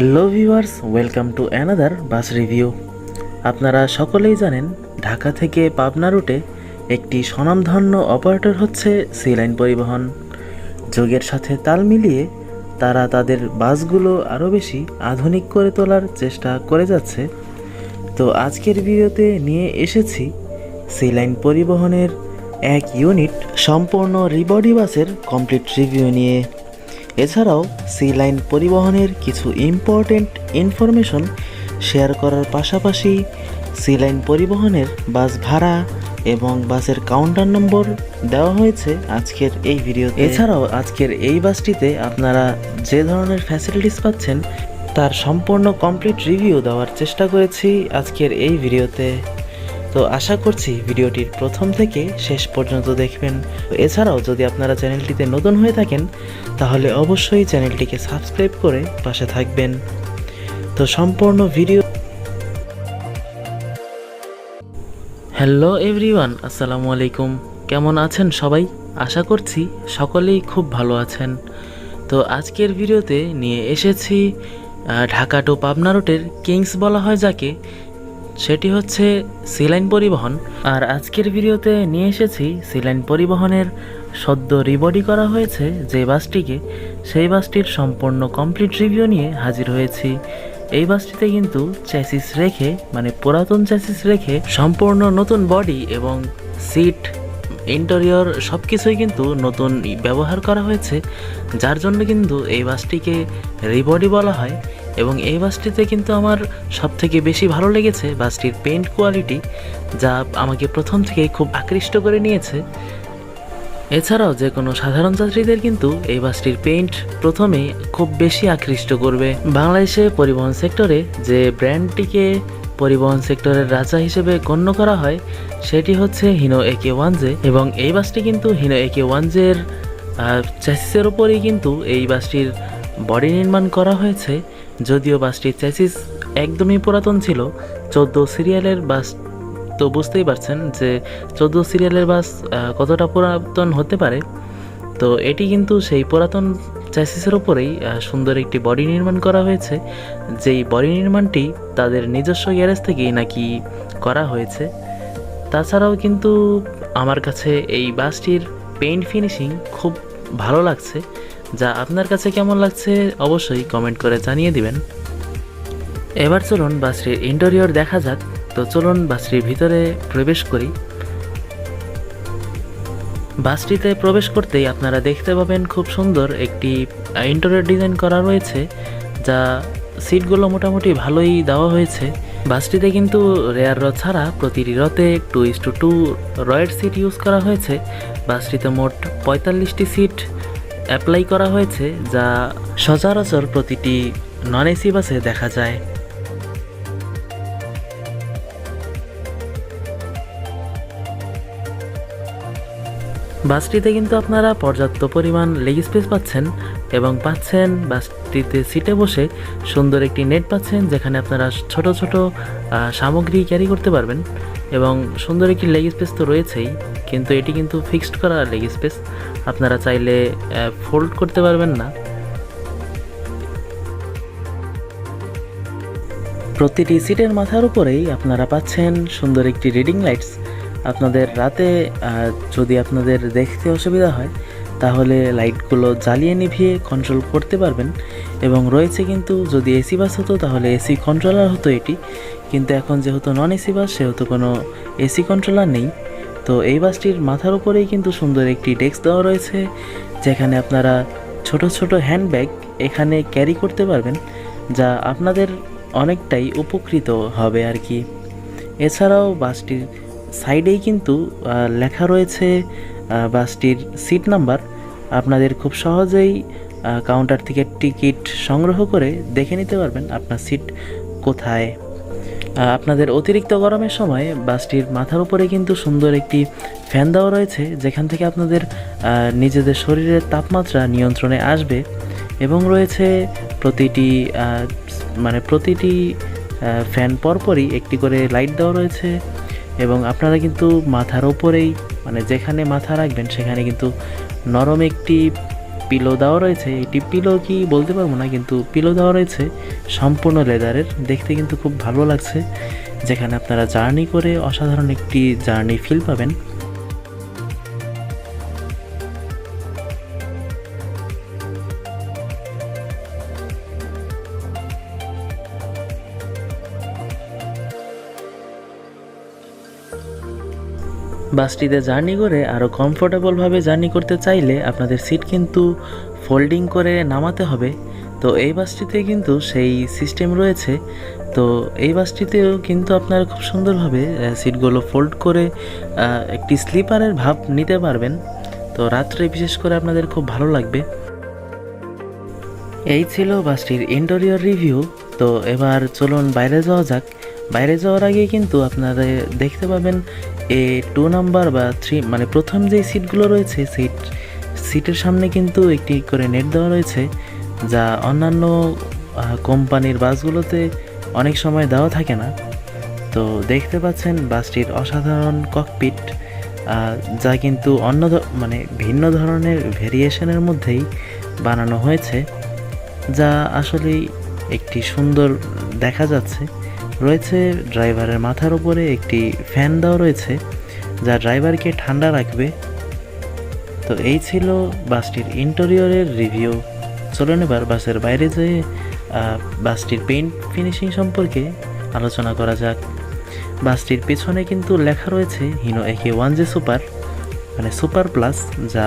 Hello viewers, welcome to another bus review. আপনারা সকলেই জানেন ঢাকা থেকে পাবনা রুটে একটি স্বনামধন্য অপারেটর হচ্ছে সি লাইন পরিবহন। যুগের সাথে তাল মিলিয়ে তারা তাদের বাসগুলো আরও বেশি আধুনিক করে তোলার চেষ্টা করে যাচ্ছে। তো আজকের ভিডিওতে নিয়ে এসেছি সি লাইন পরিবহনের এক ইউনিট সম্পূর্ণ রিবডি বাসের কমপ্লিট রিভিউ নিয়ে। এছাড়াও সি লাইন পরিবহনের কিছু ইম্পর্টেন্ট ইনফরমেশন শেয়ার করার পাশাপাশি সি লাইন পরিবহনের বাস ভাড়া এবং বাসের কাউন্টার নম্বর দেওয়া হয়েছে আজকের এই ভিডিওতে। এছাড়াও আজকের এই বাসটিতে আপনারা যে ধরনের ফ্যাসিলিটিস পাচ্ছেন তার সম্পূর্ণ কমপ্লিট রিভিউ দেওয়ার চেষ্টা করেছি আজকের এই ভিডিওতে। তো আশা করছি ভিডিওটির প্রথম থেকে শেষ পর্যন্ত দেখবেন। এছাড়াও যদি আপনারা চ্যানেলটিতে নতুন হয়ে থাকেন তাহলে অবশ্যই চ্যানেলটিকে সাবস্ক্রাইব করে পাশে থাকবেন। তো সম্পূর্ণ ভিডিও। হ্যালো এভরিওয়ান, আসসালামু আলাইকুম। কেমন আছেন সবাই? আশা করছি সকলেই খুব ভালো আছেন। তো আজকের ভিডিওতে নিয়ে এসেছি ঢাকা টু পাবনা রুটের কিংস বলা হয় যাকে, সেটি হচ্ছে সি লাইন পরিবহন। আর আজকের ভিডিওতে নিয়ে এসেছি সি লাইন পরিবহনের সদ্য রিবডি করা হয়েছে যে বাসটিকে, সেই বাসটির সম্পূর্ণ কমপ্লিট রিভিউ নিয়ে হাজির হয়েছি। এই বাসটিতে কিন্তু চ্যাসিস রেখে, মানে পুরাতন চ্যাসিস রেখে সম্পূর্ণ নতুন বডি এবং সিট, ইন্টেরিয়র সব কিছুই কিন্তু নতুন ব্যবহার করা হয়েছে, যার জন্য কিন্তু এই বাসটিকে রিবডি বলা হয়। এবং এই বাসটিতে কিন্তু আমার সবথেকে বেশি ভালো লেগেছে বাসটির পেইন্ট কোয়ালিটি, যা আমাকে প্রথম থেকেই খুব আকৃষ্ট করে নিয়েছে। এছাড়াও যে কোনো সাধারণ যাত্রীদের কিন্তু এই বাসটির পেইন্ট প্রথমেই খুব বেশি আকৃষ্ট করবে। বাংলাদেশে পরিবহন সেক্টরে যে ব্র্যান্ডটিকে পরিবহন সেক্টরের রাজা হিসেবে গণ্য করা হয় সেটি হচ্ছে হিনো AK1J, এবং এই বাসটি কিন্তু হিনো AK1Jের চ্যাসিসের উপরেই কিন্তু এই বাসটির বডি নির্মাণ করা হয়েছে। যদিও বাসটির চ্যাসিস একদমই পুরাতন ছিল, 14 সিরিয়ালের বাস, তো বুঝতেই পারছেন যে 14 সিরিয়ালের বাস কতটা পুরাতন হতে পারে। তো এটি কিন্তু সেই পুরাতন চ্যাসিসের উপরেই সুন্দর একটি বডি নির্মাণ করা হয়েছে, যেই বডি নির্মাণটি তাদের নিজস্ব গ্যারেজ থেকেই নাকি করা হয়েছে। তাছাড়াও কিন্তু আমার কাছে এই বাসটির পেইন্ট ফিনিশিং খুব ভালো লাগছে। যা আপনার কাছে কেমন লাগছে অবশ্যই কমেন্ট করে জানিয়ে দিবেন। এবার চলুন বাসটির ইন্টেরিয়র দেখা যাক। তো চলুন বাসটির ভিতরে প্রবেশ করি। বাসটিতে প্রবেশ করতেই আপনারা দেখতে পাবেন খুব সুন্দর একটি ইন্টেরিয়র ডিজাইন করা রয়েছে, যা সিটগুলো মোটামুটি ভালোই দেওয়া হয়েছে। বাসটিতে কিন্তু রেয়ার র ছাড়া প্রতিটি রতে 2:2 রয়ের সিট ইউজ করা হয়েছে। বাসটিতে মোট 45টি সিট অ্যাপ্লাই করা হয়েছে, যা সচরাচর প্রতিটি নন এসি বাসে দেখা যায়। বাসটিতে কিন্তু আপনারা পর্যাপ্ত পরিমাণ লেগ স্পেস পাচ্ছেন, এবং পাচ্ছেন বাসটিতে সিটে বসে সুন্দর একটি নেট পাচ্ছেন, যেখানে আপনারা ছোট ছোট সামগ্রী ক্যারি করতে পারবেন। এবং সুন্দর একটি লেগ স্পেস তো রয়েছেই, কিন্তু এটি কিন্তু ফিক্সড করা লেগ স্পেস, আপনারা চাইলে ফোল্ড করতে পারবেন না। প্রতিটি সিটের মাথার উপরেই আপনারা পাচ্ছেন সুন্দর একটি রিডিং লাইটস। আপনাদের রাতে যদি আপনাদের দেখতে অসুবিধা হয় তাহলে লাইটগুলো জ্বালিয়ে নিভিয়ে কন্ট্রোল করতে পারবেন। এবং রয়েছে কিন্তু যদি এসি বাস হতো তাহলে এসি কন্ট্রোলার হতো এটি, কিন্তু এখন যেহেতু নন এসি বাস সেহেতু কোনো এসি কন্ট্রোলার নেই। তো এই বাসটির মাথার উপরেই কিন্তু সুন্দর একটি ডেস্ক দেওয়া রয়েছে, যেখানে আপনারা ছোট ছোট হ্যান্ডব্যাগ এখানে ক্যারি করতে পারবেন, যা আপনাদের অনেকটাই উপকৃত হবে আর কি। এছাড়াও বাসটির সাইডেই কিন্তু লেখা রয়েছে বাসটির সিট নাম্বার। আপনাদের খুব সহজেই কাউন্টার থেকে টিকিট সংগ্রহ করে দেখে নিতে পারবেন আপনার সিট কোথায়। আপনাদের অতিরিক্ত গরমের সময় বাসটির মাথার উপরে কিন্তু সুন্দর একটি ফ্যান দেওয়া রয়েছে, যেখান থেকে আপনাদের নিজেদের শরীরের তাপমাত্রা নিয়ন্ত্রণে আসবে। এবং রয়েছে প্রতিটি ফ্যান পরপরই একটি করে লাইট দেওয়া রয়েছে। এবং আপনারা কিন্তু মাথার ওপরেই, মানে যেখানে মাথা রাখবেন সেখানে কিন্তু নরম একটি পিলো দেওয়া রয়েছে, এটি পিলো কি বলতে পারবো না, কিন্তু পিলো দেওয়া রয়েছে সম্পূর্ণ লেদারের, দেখতে কিন্তু খুব ভালো লাগছে, যেখানে আপনারা জার্নি করে অসাধারণ একটি জার্নি ফিল পাবেন। বাসটিতে জার্নি করে আরও কমফোর্টেবলভাবে জার্নি করতে চাইলে আপনাদের সিট কিন্তু ফোল্ডিং করে নামাতে হবে। তো এই বাসটিতে কিন্তু সেই সিস্টেম রয়েছে। তো এই বাসটিতেও কিন্তু আপনারা খুব সুন্দরভাবে সিটগুলো ফোল্ড করে একটি স্লিপারের ভাব নিতে পারবেন। তো রাত্রে বিশেষ করে আপনাদের খুব ভালো লাগবে। এই ছিল বাসটির ইন্টেরিয়র রিভিউ। তো এবার চলুন বাইরে যাওয়া যাক। বাইরে যাওয়ার আগে কিন্তু আপনারা দেখতে পাবেন A2 নাম্বার বা 3 মানে প্রথম যেই সিটগুলো রয়েছে সিটের সামনে কিন্তু একটি করে নেট দেওয়া রয়েছে, যা অন্যান্য কোম্পানির বাসগুলোতে অনেক সময় দেওয়া থাকে না। তো দেখতে পাচ্ছেন বাসটির অসাধারণ ককপিট, যা কিন্তু মানে ভিন্ন ধরনের ভেরিয়েশনের মধ্যেই বানানো হয়েছে, যা আসলেই একটি সুন্দর দেখা যাচ্ছে। রয়েছে ড্রাইভারের মাথার উপরে একটি ফ্যান দেওয়া রয়েছে, যা ড্রাইভারকে ঠান্ডা রাখবে। তো এই ছিল বাসটির ইন্টেরিয়রের রিভিউ। চলুন এবার বাসের বাইরে যেয়ে বাসটির পেইন্ট ফিনিশিং সম্পর্কে আলোচনা করা যাক। বাসটির পেছনে কিন্তু লেখা রয়েছে হিনো AK1J সুপার, মানে সুপার প্লাস, যা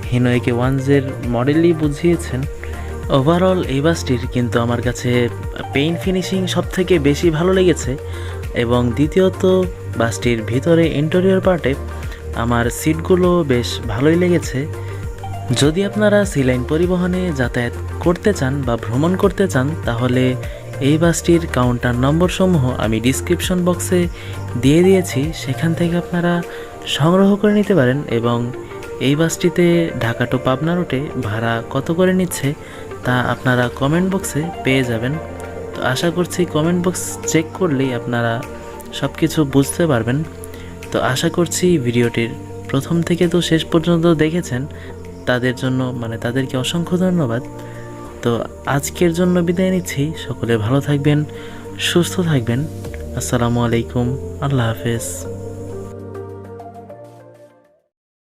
হিনো AK1Jর মডেলই বুঝিয়েছেন। ওভারঅল এই বাসটির কিন্তু আমার কাছে পেইন্ট ফিনিশিং সব থেকে বেশি ভালো লেগেছে, এবং দ্বিতীয়ত বাসটির ভিতরে ইন্টেরিয়র পার্টে আমার সিটগুলো বেশ ভালোই লেগেছে। যদি আপনারা সি লাইন পরিবহনে যাতায়াত করতে চান বা ভ্রমণ করতে চান, তাহলে এই বাসটির কাউন্টার নম্বরসমূহ আমি ডিসক্রিপশন বক্সে দিয়ে দিয়েছি, সেখান থেকে আপনারা সংগ্রহ করে নিতে পারেন। এবং এই বাসটিতে ঢাকা টু পাবনা রুটে ভাড়া কত করে নিচ্ছে তা আপনারা কমেন্ট বক্সে পেয়ে যাবেন। তো আশা করছি কমেন্ট বক্স চেক করলেই আপনারা সব কিছু বুঝতে পারবেন। তো আশা করছি ভিডিওটির প্রথম থেকে তো শেষ পর্যন্ত দেখেছেন, তাদের জন্য মানে তাদেরকে অসংখ্য ধন্যবাদ। তো আজকের জন্য বিদায় নিচ্ছি। সকলে ভালো থাকবেন, সুস্থ থাকবেন। আসসালামু আলাইকুম, আল্লাহ হাফেজ।